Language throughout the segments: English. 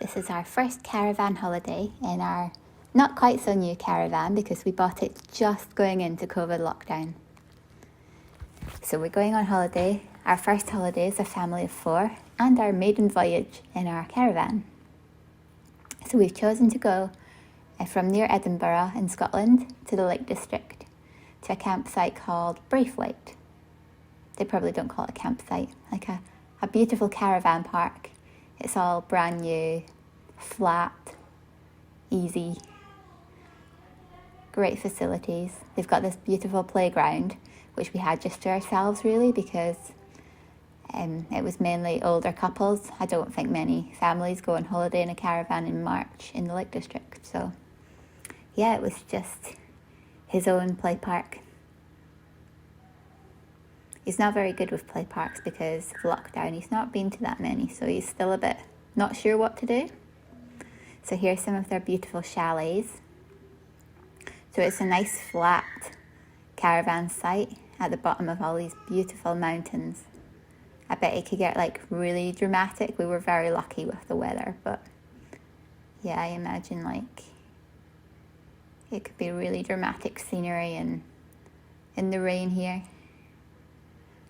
This is our first caravan holiday in our not quite so new caravan because we bought it just going into COVID lockdown. So we're going on holiday. Our first holiday is a family of 4 and our maiden voyage in our caravan. So we've chosen to go from near Edinburgh in Scotland to the Lake District to a campsite called Braithwaite. They probably don't call it a campsite, like a beautiful caravan park. It's all brand new, flat, easy, great facilities. They've got this beautiful playground, which we had just to ourselves really because it was mainly older couples. I don't think many families go on holiday in a caravan in March in the Lake District. So yeah, it was just his own play park. He's not very good with play parks because of lockdown. He's not been to that many, so he's still a bit not sure what to do. So here's some of their beautiful chalets. So it's a nice flat caravan site at the bottom of all these beautiful mountains. I bet it could get like really dramatic. We were very lucky with the weather, but yeah, I imagine like it could be really dramatic scenery and in the rain here.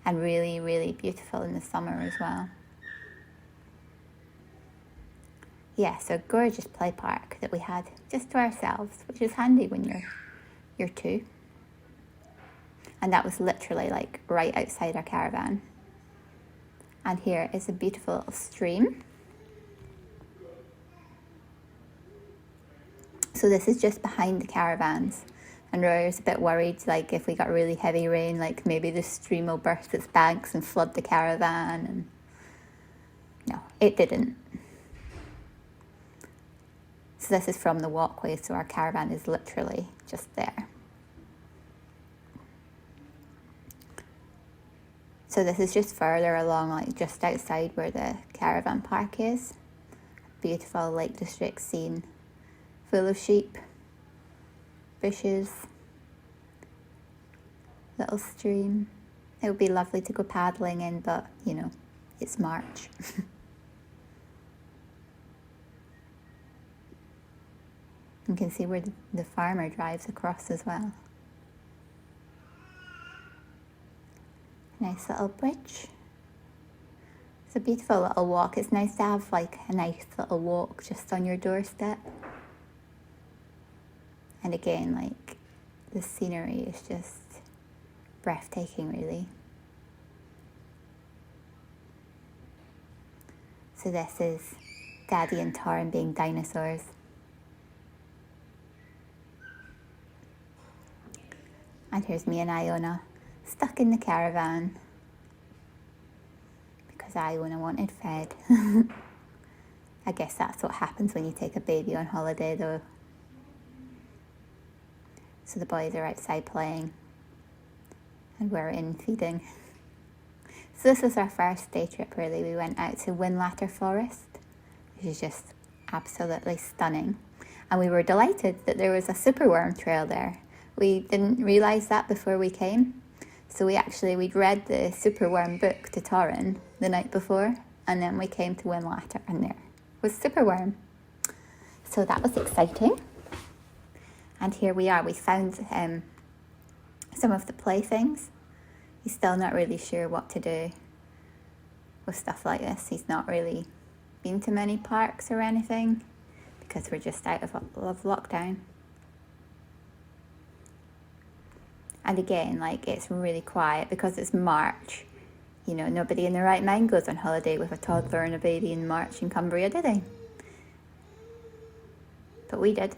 And really, really beautiful in the summer as well. Yeah, so gorgeous play park that we had just to ourselves, which is handy when you're 2. And that was literally like right outside our caravan. And here is a beautiful little stream. So this is just behind the caravans. And Roy was a bit worried, like if we got really heavy rain, like maybe the stream will burst its banks and flood the caravan. And no, it didn't. So this is from the walkway, so our caravan is literally just there. So this is just further along, like just outside where the caravan park is. Beautiful Lake District scene, full of sheep, bushes, little stream. It would be lovely to go paddling in, but you know, it's March. You can see where the farmer drives across as well. Nice little bridge. It's a beautiful little walk. It's nice to have like a nice little walk just on your doorstep. And again, like the scenery is just breathtaking, really. So this is Daddy and Torrin being dinosaurs. And here's me and Iona stuck in the caravan because Iona wanted fed. I guess that's what happens when you take a baby on holiday though. So the boys are outside playing and we're in feeding. So this was our first day trip really. We went out to Whinlatter Forest, which is just absolutely stunning. And we were delighted that there was a Superworm Trail there. We didn't realise that before we came. So we'd read the Superworm book to Torrin the night before, and then we came to Whinlatter and there was Superworm. So that was exciting. And here we are. We found some of the playthings. He's still not really sure what to do with stuff like this. He's not really been to many parks or anything because we're just out of lockdown. And again, like it's really quiet because it's March. You know, nobody in their right mind goes on holiday with a toddler and a baby in March in Cumbria, did they? But we did.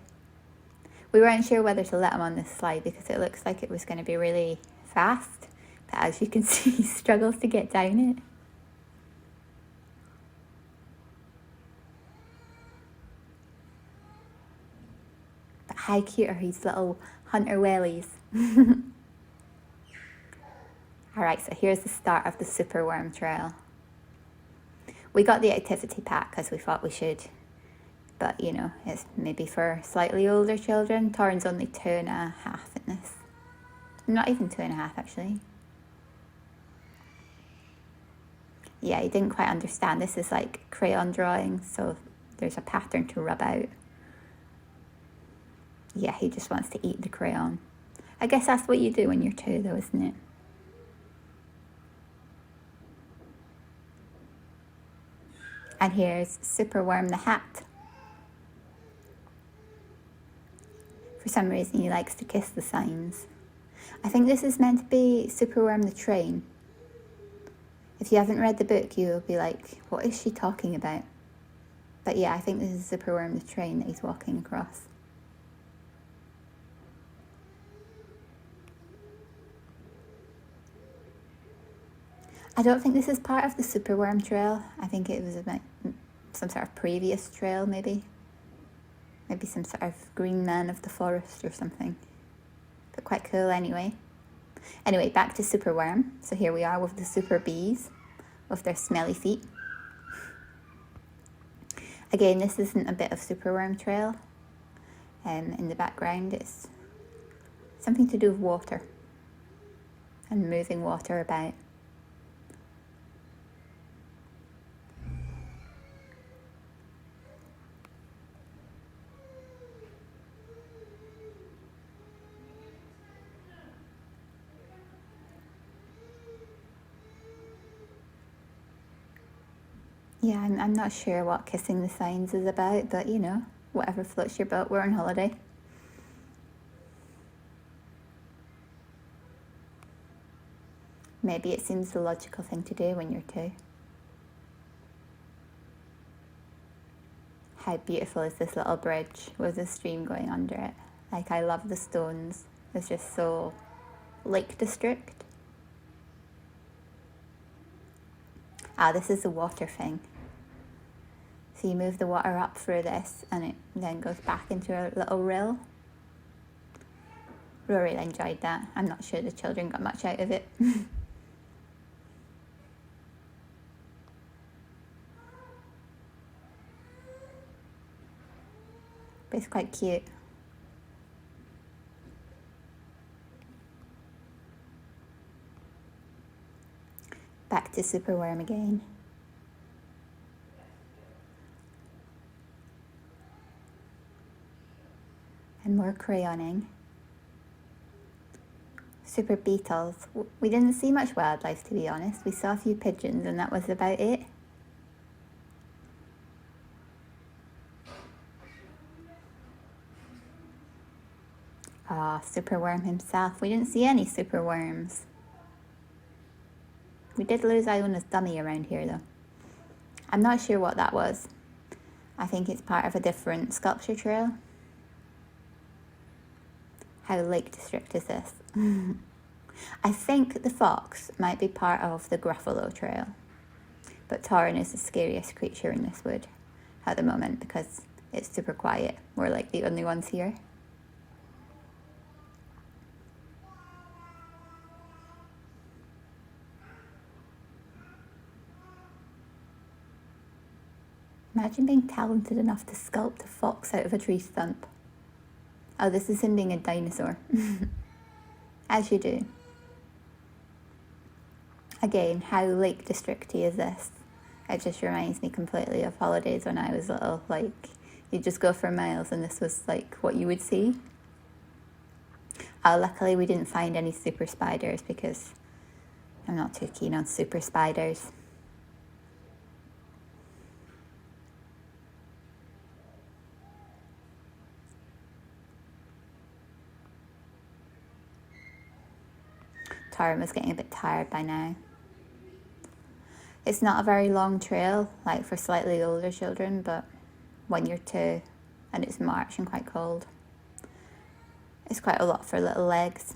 We weren't sure whether to let him on this slide because it looks like it was going to be really fast. But as you can see, he struggles to get down it. But how cute are his little hunter wellies? Alright, so here's the start of the Superworm Trail. We got the activity pack because we thought we should. But, you know, it's maybe for slightly older children. Torrin's only 2.5 in this. Not even 2.5, actually. Yeah, he didn't quite understand. This is like crayon drawing, so there's a pattern to rub out. Yeah, he just wants to eat the crayon. I guess that's what you do when you're 2 though, isn't it? And here's Superworm the hat. For some reason he likes to kiss the signs. I think this is meant to be Superworm the train. If you haven't read the book, you'll be like, what is she talking about? But yeah, I think this is Superworm the train that he's walking across. I don't think this is part of the Superworm Trail. I think it was about some sort of previous trail, maybe. Maybe some sort of green man of the forest or something. But quite cool anyway. Anyway, back to Superworm. So here we are with the super bees, with their smelly feet. Again, this isn't a bit of Superworm Trail. In the background, it's something to do with water and moving water about. Yeah, I'm not sure what kissing the signs is about, but you know, whatever floats your boat, we're on holiday. Maybe it seems the logical thing to do when you're 2. How beautiful is this little bridge with a stream going under it? Like, I love the stones. It's just so Lake District. Ah, this is the water thing. So you move the water up through this and it then goes back into a little rill. Rory enjoyed that. I'm not sure the children got much out of it. But it's quite cute. Back to Superworm again. And more crayoning. Super beetles. We didn't see much wildlife, to be honest. We saw a few pigeons and that was about it. Ah, Superworm himself. We didn't see any superworms. We did lose Iona's dummy around here though. I'm not sure what that was. I think it's part of a different sculpture trail. How Lake District is this? I think the fox might be part of the Gruffalo Trail. But Tauren is the scariest creature in this wood at the moment because it's super quiet. We're like the only ones here. Imagine being talented enough to sculpt a fox out of a tree stump. Oh, this is him being a dinosaur. As you do. Again, how Lake Districty is this? It just reminds me completely of holidays when I was little. Like, you just go for miles and this was like what you would see. Luckily we didn't find any super spiders because I'm not too keen on super spiders. Tauren was getting a bit tired by now. It's not a very long trail, like for slightly older children, but when you're 2 and it's March and quite cold, it's quite a lot for little legs.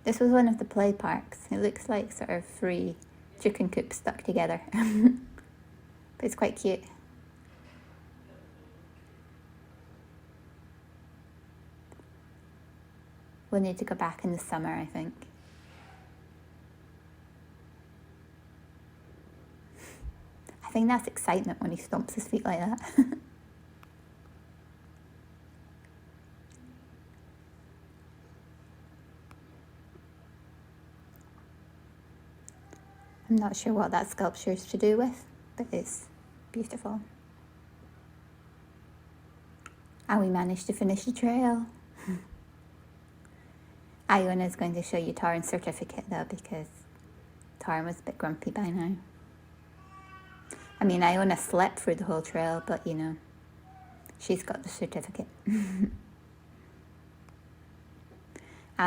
This was one of the play parks. It looks like sort of 3 chicken coops stuck together. But it's quite cute. We'll need to go back in the summer, I think. I think that's excitement when he stomps his feet like that. I'm not sure what that sculpture is to do with, but it's beautiful. And we managed to finish the trail. Iona's going to show you Taryn's certificate though, because Taryn was a bit grumpy by now. I mean, Iona slept through the whole trail, but you know, she's got the certificate.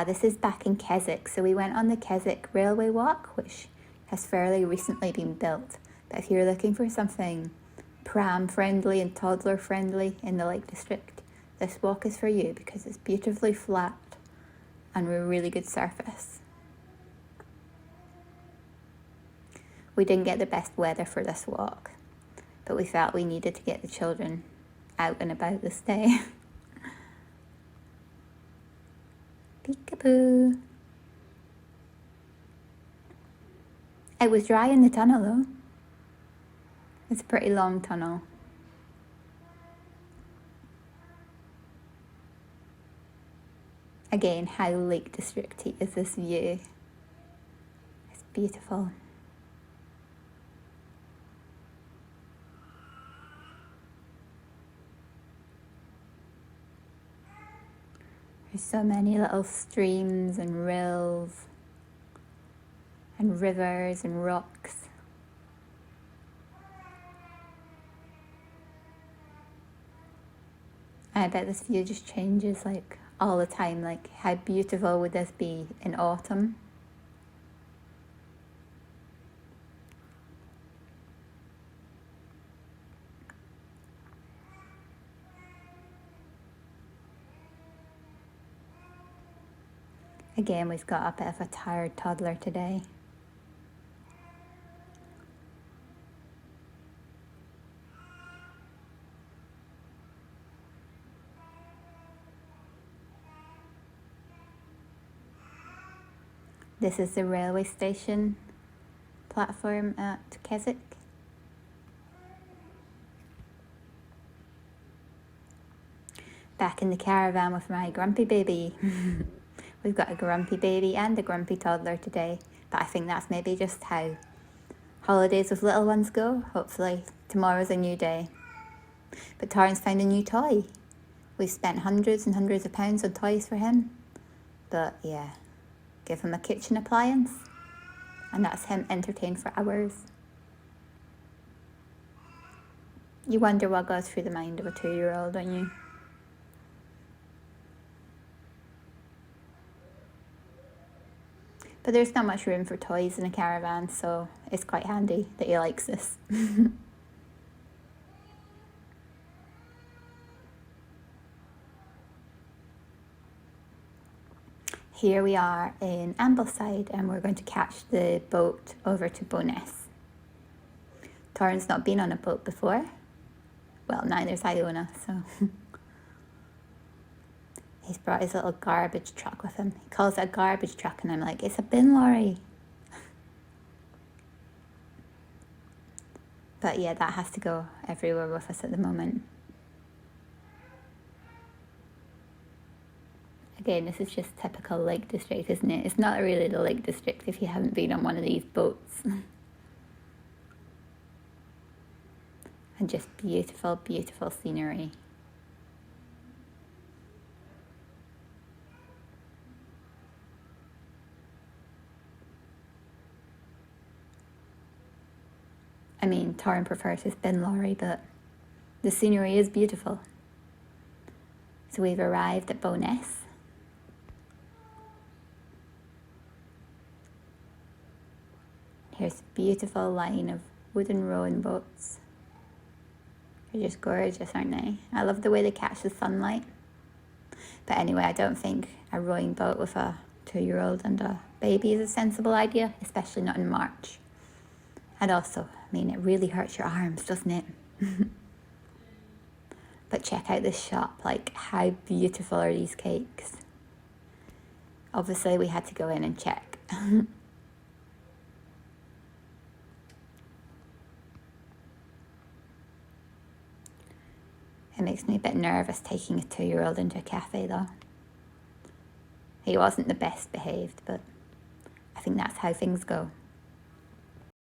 This is back in Keswick. So we went on the Keswick Railway Walk, which has fairly recently been built. But if you're looking for something pram friendly and toddler friendly in the Lake District, this walk is for you because it's beautifully flat and a really good surface. We didn't get the best weather for this walk, but we felt we needed to get the children out and about this day. Peekaboo. It was dry in the tunnel though. It's a pretty long tunnel. Again, how Lake District is this view. It's beautiful. There's so many little streams and rills and rivers and rocks. I bet this view just changes like all the time. Like, how beautiful would this be in autumn? Again, we've got a bit of a tired toddler today. This is the railway station platform at Keswick. Back in the caravan with my grumpy baby. We've got a grumpy baby and a grumpy toddler today, but I think that's maybe just how holidays with little ones go. Hopefully tomorrow's a new day. But Taryn's found a new toy. We've spent hundreds and hundreds of pounds on toys for him, but yeah, give him a kitchen appliance and that's him entertained for hours. You wonder what goes through the mind of a 2-year-old, don't you? But there's not much room for toys in a caravan, so it's quite handy that he likes this. Here we are in Ambleside and we're going to catch the boat over to Bo'ness. Taryn's not been on a boat before. Well, neither's Iona, so... He's brought his little garbage truck with him. He calls it a garbage truck and I'm like, it's a bin lorry. But yeah, that has to go everywhere with us at the moment. Again, this is just typical Lake District, isn't it? It's not really the Lake District if you haven't been on one of these boats. And just beautiful, beautiful scenery. I mean, Taryn prefers his bin lorry, but the scenery is beautiful. So we've arrived at Bo'ness. Here's a beautiful line of wooden rowing boats. They're just gorgeous, aren't they? I love the way they catch the sunlight. But anyway, I don't think a rowing boat with a 2-year-old and a baby is a sensible idea, especially not in March. And also, I mean, it really hurts your arms, doesn't it? But check out this shop, like how beautiful are these cakes? Obviously we had to go in and check. It makes me a bit nervous taking a 2-year-old into a cafe though. He wasn't the best behaved, but I think that's how things go.